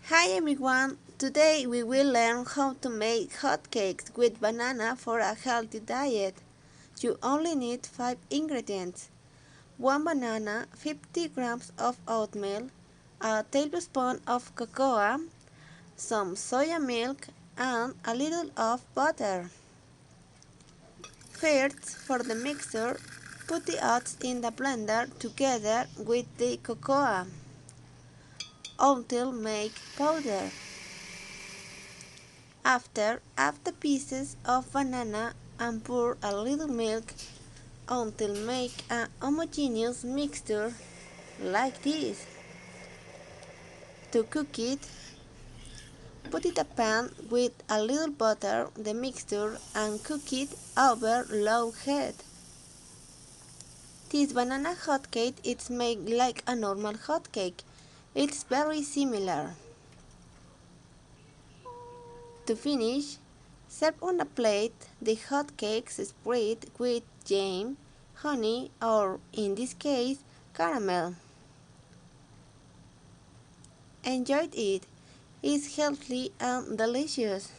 Hi everyone! Today we will learn how to make hotcakes with banana for a healthy diet. You only need 5 ingredients: 1 banana, 50 grams of oatmeal, a tablespoon of cocoa, some soya milk, and a little of butter. First, for the mixture, put the oats in the blender together with the cocoa until make powder. After, add the pieces of banana and pour a little milk until make a homogeneous mixture like this. To cook it, put in a pan with a little butter the mixture and cook it over low heat. This banana hotcake is made like a normal hotcake. It's very similar. To finish, serve on a plate the hotcakes spread with jam, honey, or in this case, caramel. Enjoy it. It's healthy and delicious.